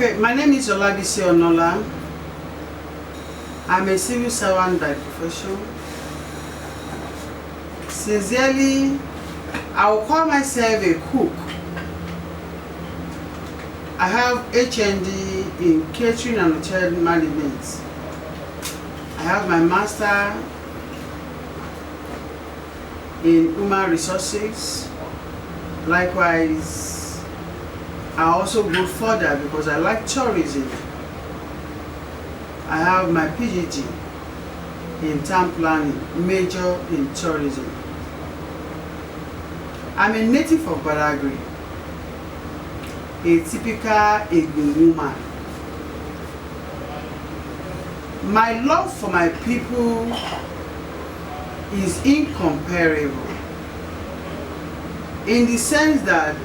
Okay, my name is Olabisi Onola. I'm a civil servant by profession. Sincerely, I will call myself a cook. I have HND in catering and hotel management. I have my master in human resources. Likewise, I also go further because I like tourism. I have my PhD in town planning, major in tourism. I'm a native of Badagry, a typical Igbo woman. My love for my people is incomparable, in the sense that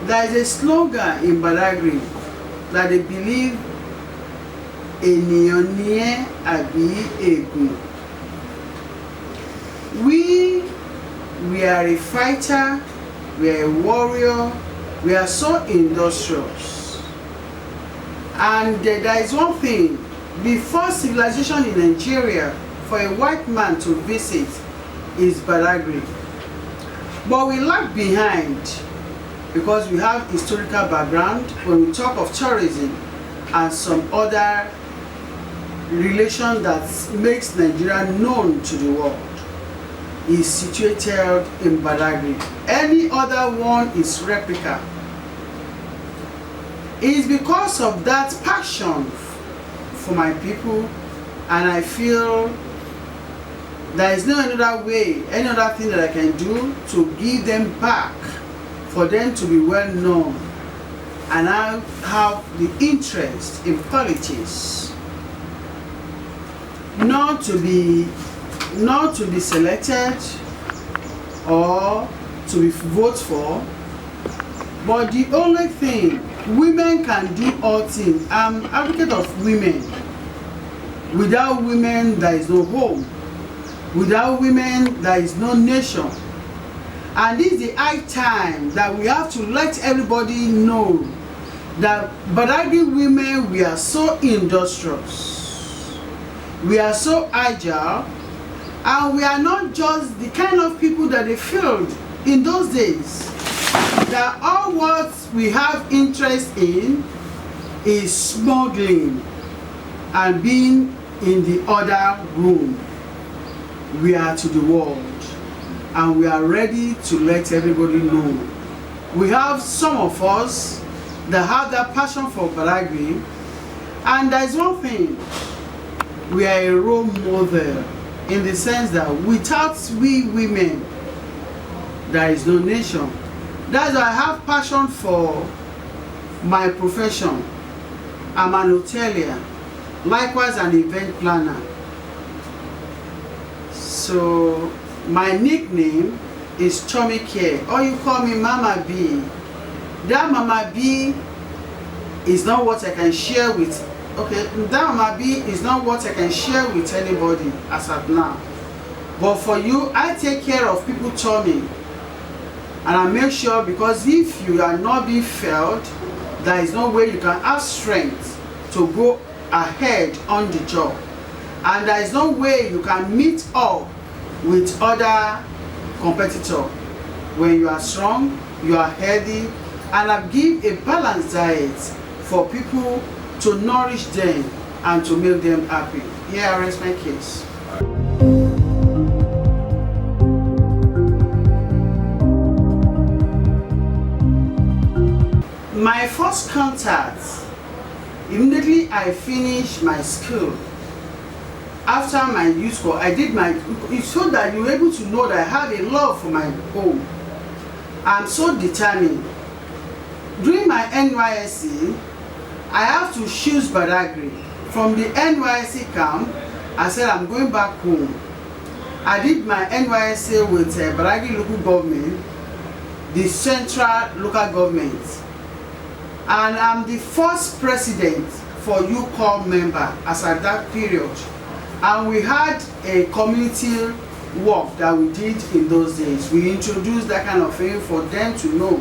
there is a slogan in Badagry that they believe ènìyàn ni ẹ́ àbí ègún. We are a fighter, we are a warrior, we are so industrious. And there is one thing, before civilization in Nigeria, for a white man to visit is Badagry. But we lag behind because we have historical background when we talk of tourism and some other relation that makes Nigeria known to the world is situated in Badagry. Any other one is replica. It is because of that passion for my people, and I feel there is no another way, any other thing that I can do to give them back, for them to be well known, and I have the interest in politics, not to be selected or to be voted for, but the only thing, women can do all things. I'm an advocate of women. Without women, there is no home. Without women, there is no nation. And this is the high time that we have to let everybody know that Badagry women, we are so industrious. We are so agile, and we are not just the kind of people that they filled in those days. That all what we have interest in is smuggling and being in the other room. We are to the world, and we are ready to let everybody know. We have some of us that have that passion for Badagry, and there is one thing, we are a role model in the sense that without we women, there is no nation. That's why I have passion for my profession. I'm an hotelier, likewise an event planner. So my nickname is Chummy Care, or you call me Mama B. That Mama B is not what I can share with. Okay, that Mama B is not what I can share with anybody as of now. But for you, I take care of people tummy. And I make sure, because if you are not being felt, there is no way you can have strength to go ahead on the job. And there is no way you can meet up with other competitors. When you are strong, you are healthy, and I give a balanced diet for people to nourish them and to make them happy. Here I rest my case. My first contact, immediately I finished my school. After my youth school, I did my, it's so that you're able to know that I have a love for my home. I'm so determined. During my NYSC, I have to choose Badagry. From the NYSC camp, I said I'm going back home. I did my NYSC with Badagry local government, the central local government. And I'm the first president for UCOM member as at that period. And we had a community work that we did in those days. We introduced that kind of thing for them to know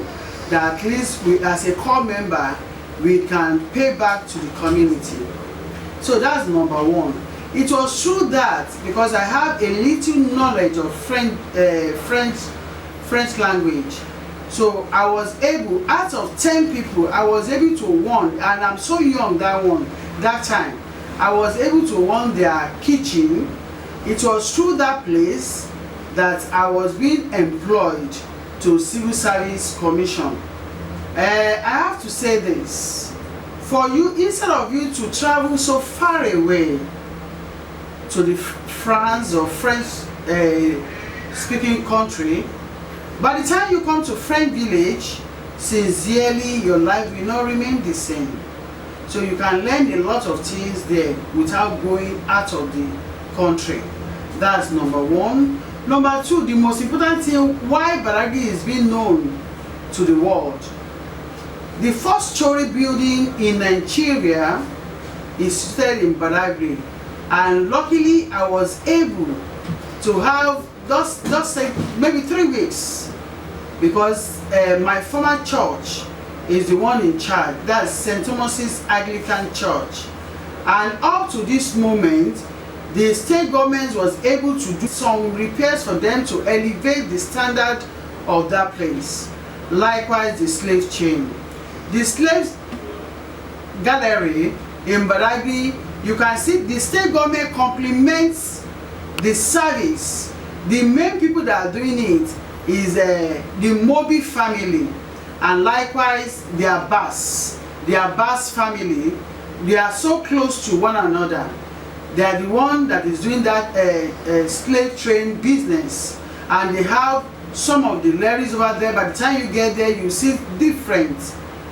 that at least we, as a core member, we can pay back to the community. So that's number one. It was through that, because I have a little knowledge of French language. So I was able, out of 10 people, I was able to warn, and I'm so young that time, I was able to warn their kitchen. It was through that place that I was being employed to Civil Service Commission. I have to say this, for you, instead of you to travel so far away to the France or French speaking country, by the time you come to French village, sincerely your life will not remain the same. So you can learn a lot of things there without going out of the country. That's number one. Number two, the most important thing why Badagry is being known to the world. The first-story building in Nigeria is situated in Badagry, and luckily I was able to have just maybe 3 weeks, because my former church is the one in charge. That's St. Thomas's Anglican Church, and up to this moment the state government was able to do some repairs for them to elevate the standard of that place. Likewise, the slave chain, the slaves gallery in Badagry, you can see the state government complements the service. The main people that are doing it is the Mobi family, and likewise the Abbas family. They are so close to one another. They are the one that is doing that slave train business, and they have some of the ladies over there. By the time you get there, you see different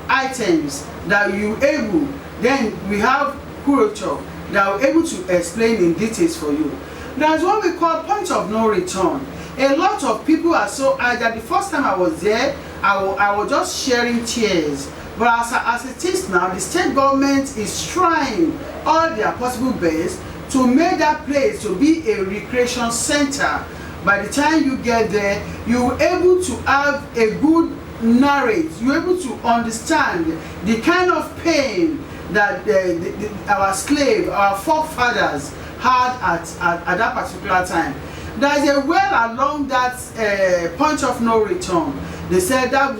items that you able. Then we have curator that are able to explain in details for you. That's what we call point of no return. A lot of people are so that the first time I was there, I was just sharing tears. But as it is now, the state government is trying all their possible best to make that place to be a recreation center. By the time you get there, you're able to have a good narrate. You're able to understand the kind of pain that our slave, our forefathers had at that particular time. There is a well along that point of no return. They said that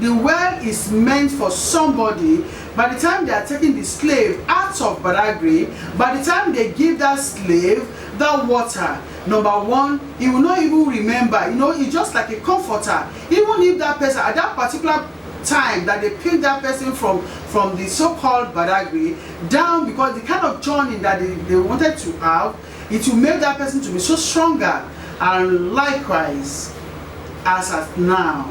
the well is meant for somebody. By the time they are taking the slave out of Badagry, by the time they give that slave that water, number one, he will not even remember. It's just like a comforter. Even if that person at that particular time that they picked that person from the so-called Badagry down, because the kind of journey that they wanted to have, it will make that person to be so stronger. And likewise, as at now,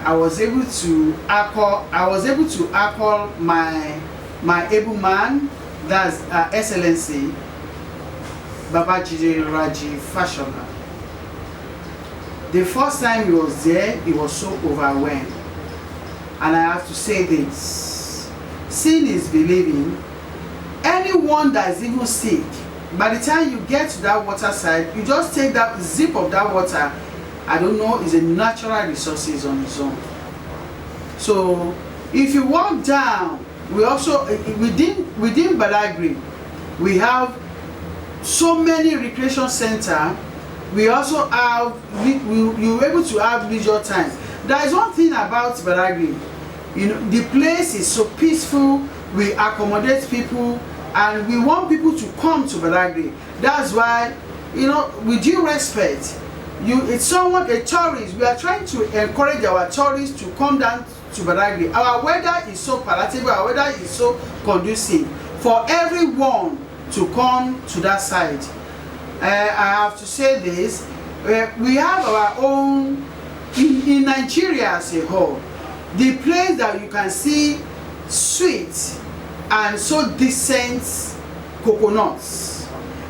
I was able to acquire my able man, that's Excellency Babajide Raji Fashola. The first time he was there, he was so overwhelmed. And I have to say this, seeing is believing. Anyone that is even sick, by the time you get to that water side, you just take that zip of that water. I don't know, it's a natural resources on its own. So if you walk down, we also within Badagry, we have so many recreation center. We also have you're able to have leisure time. There is one thing about Badagry, the place is so peaceful. We accommodate people, and we want people to come to Badagry. That's why, with due respect, it's a tourist. We are trying to encourage our tourists to come down to Badagry. Our weather is so palatable, our weather is so conducive for everyone to come to that side. I have to say this, we have our own, in Nigeria as a whole, the place that you can see sweet and so decent coconuts.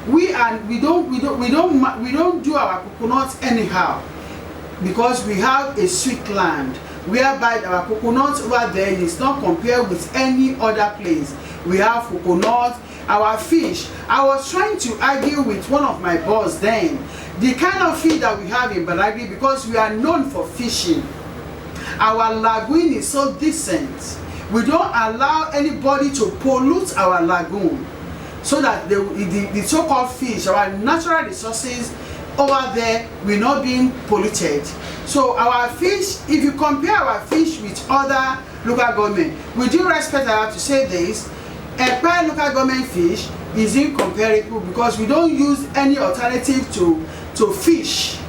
We don't do our coconuts anyhow, because we have a sweet land whereby our coconuts over there is not compared with any other place. We have coconuts, our fish. I was trying to argue with one of my boss then, the kind of fish that we have in Badagry, because we are known for fishing. Our lagoon is so decent. We don't allow anybody to pollute our lagoon, so that the so-called fish, our natural resources over there, will not be polluted. So our fish, if you compare our fish with other local government, with due respect, I have to say this, Ekpe local government fish is incomparable, because we don't use any alternative to fish.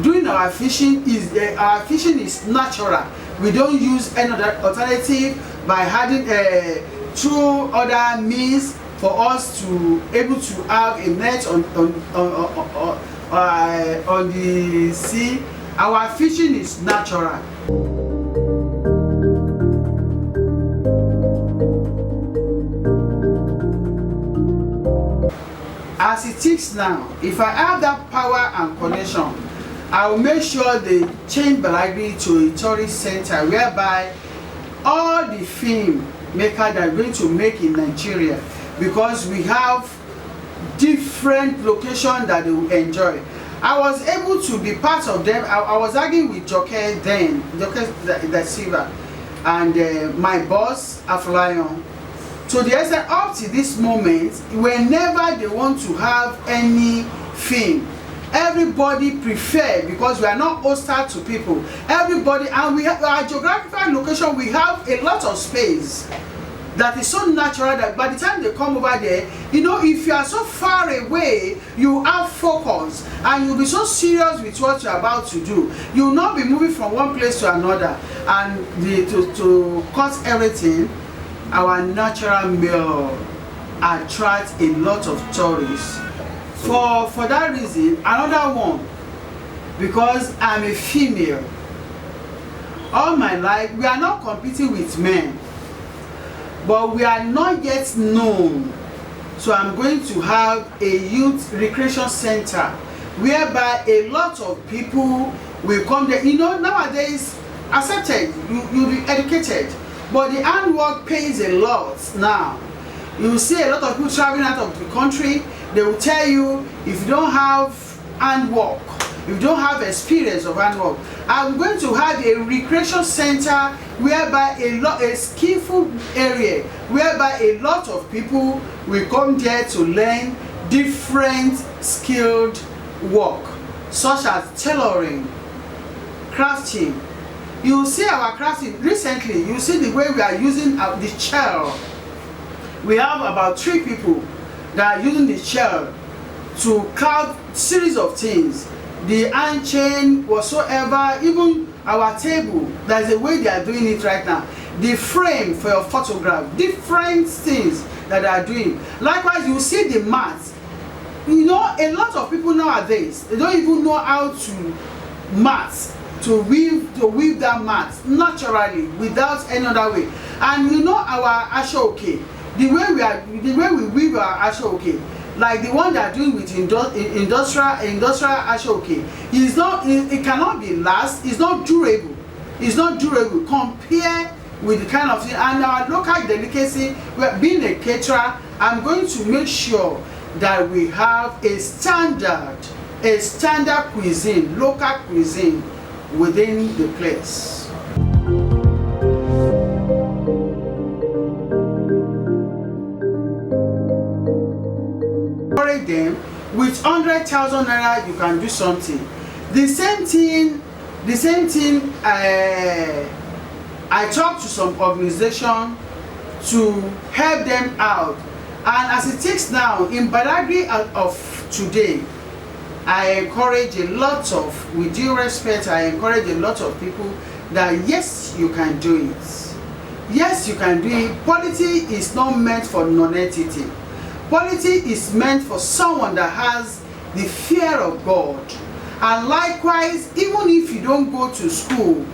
Doing our fishing is natural. We don't use any other alternative by having through other means for us to able to have a net on the sea. Our fishing is natural. As it is now, if I have that power and connection, I will make sure they change Badagry to a tourist center, whereby all the film makers that are going to make in Nigeria, because we have different locations that they will enjoy. I was able to be part of them. I was arguing with Joke then, Joke the Silva, and my boss, Aflion. To the extent up to this moment, whenever they want to have any film, everybody prefer, because we are not hostile to people. Everybody, and we have our geographical location, we have a lot of space that is so natural that by the time they come over there, you know, if you are so far away, you have focus and you'll be so serious with what you're about to do. You will not be moving from one place to another, and to cut everything. Our natural meal attracts a lot of tourists. For that reason, another one, because I'm a female, all my life we are not competing with men, but we are not yet known. So I'm going to have a youth recreation center whereby a lot of people will come there. You know, nowadays, accepted, you'll be educated, but the handwork pays a lot now. You will see a lot of people traveling out of the country. They will tell you, if you don't have handwork, if you don't have experience of handwork, I'm going to have a recreation center whereby a skillful area, whereby a lot of people will come there to learn different skilled work, such as tailoring, crafting. You see our crafting recently. You see the way we are using the shell. We have about 3 people that are using the shell to carve series of things. The hand chain, whatsoever, even our table. There's a way they are doing it right now. The frame for your photograph, different things that they are doing. Likewise, you see the mats. You know, a lot of people nowadays, they don't even know how to mat, to weave that mat naturally without any other way. And you know our ashoke, the way we weave our ashoke, like the one they are doing with industrial ashoke, it cannot be last. It's not durable. It's not durable compared with the kind of thing. And our local delicacy, being a caterer, I'm going to make sure that we have a standard cuisine, local cuisine within the place. Them with 100,000 naira, you can do something. The same thing. I talked to some organization to help them out, and as it is now in Badagry of today, I encourage a lot of, with due respect, I encourage a lot of people that yes, you can do it. Yes, you can do it. Politics is not meant for non-entity. Politics is meant for someone that has the fear of God. And likewise, even if you don't go to school,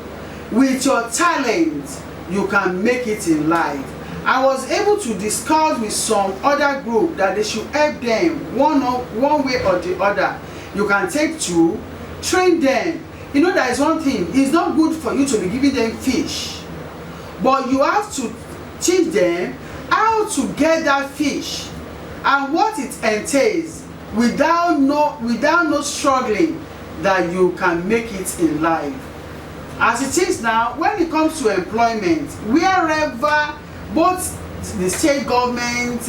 with your talent, you can make it in life. I was able to discuss with some other group that they should help them one way or the other. You can take 2, train them. You know, there is one thing, it's not good for you to be giving them fish, but you have to teach them how to get that fish and what it entails without no struggling, that you can make it in life. As it is now, when it comes to employment, wherever both the state government,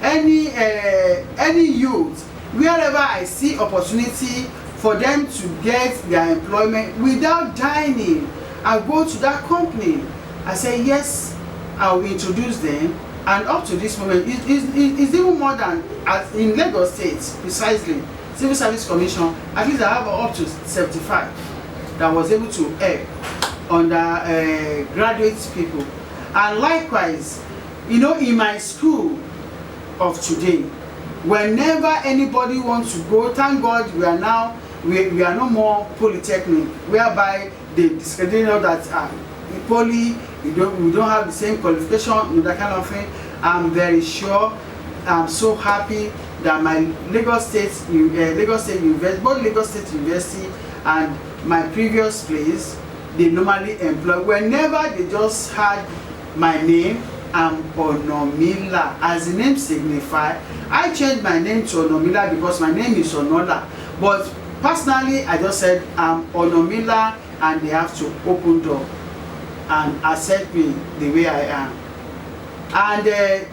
any youth, wherever I see opportunity for them to get their employment without dining, I go to that company. I say yes, I will introduce them, and up to this moment, it's even more than as in Lagos State precisely. Civil Service Commission, at least I have up to 75 that was able to help under graduate people. And likewise, you know, in my school of today, whenever anybody wants to go, thank God we are now we are no more polytechnic, whereby they discredit that poly we don't have the same qualification, that kind of thing. I'm very sure, I'm so happy that my Lagos State University, both Lagos State University and my previous place, they normally employ, whenever they just had my name, I'm Onomila, as the name signifies. I changed my name to Onomila because my name is Onola, but personally I just said I'm Onomila, and they have to open door and accept me the way I am. And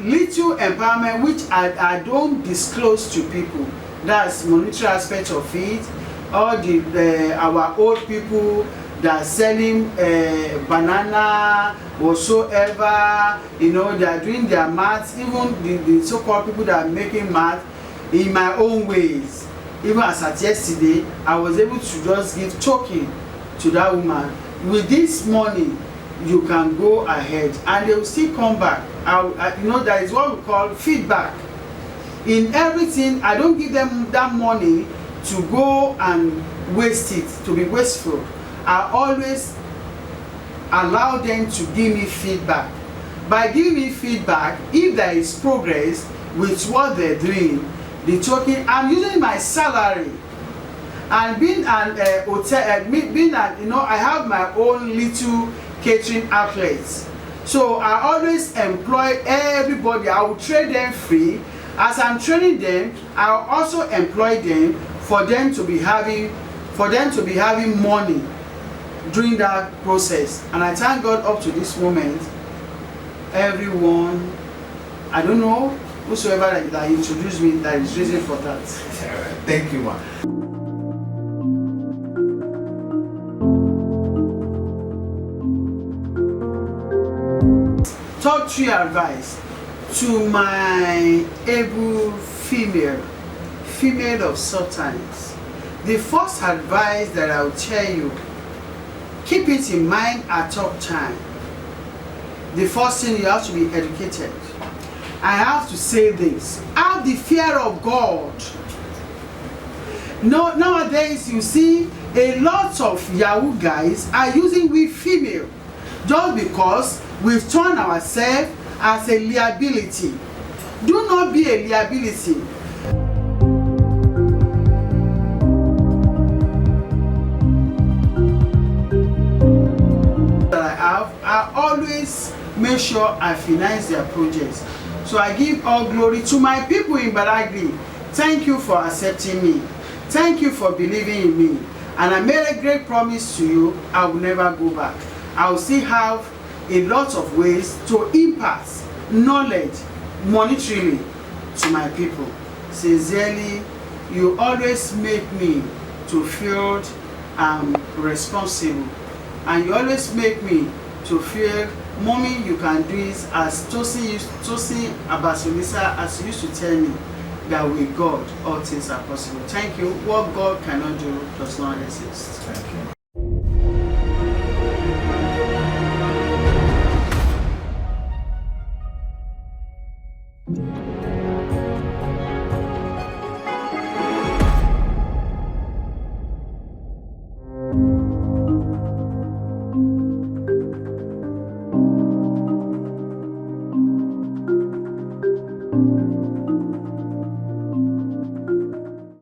little empowerment which I don't disclose to people, that's monetary aspect of it. All our old people that are selling banana whatsoever, you know, they are doing their maths, even the so-called people that are making math in my own ways. Even as at yesterday, I was able to just give token to that woman. With this money, you can go ahead, and they will still come back. You know, that is what we call feedback. In everything, I don't give them that money to go and waste it, to be wasteful. I always allow them to give me feedback. By giving me feedback, if there is progress with what they're doing, the token, I'm using my salary. And being an hotel, being an, you know, I have my own little catering outlets. So I always employ everybody. I will train them free. As I'm training them, I'll also employ them for them to be having money during that process. And I thank God up to this moment, everyone, I don't know, whosoever that introduced me, that is reason for that. Thank you, ma. Top 3 advice to my able female of substance. The first advice that I will tell you, keep it in mind at all time. The first thing, you have to be educated. I have to say this, have the fear of God. No, nowadays you see a lot of Yahoo guys are using we female just because we've turned ourselves as a liability. Do not be a liability. I always make sure I finance their projects. So I give all glory to my people in Badagry. Thank you for accepting me. Thank you for believing in me. And I made a great promise to you, I will never go back. I will still have a lot of ways to impact knowledge monetarily to my people. Sincerely, you always make me to feel I'm responsible. And you always make me to feel, mommy, you can do it, as Tosi Abasolisa, as you used to tell me, that with God all things are possible. Thank you. What God cannot do does not exist. Thank you.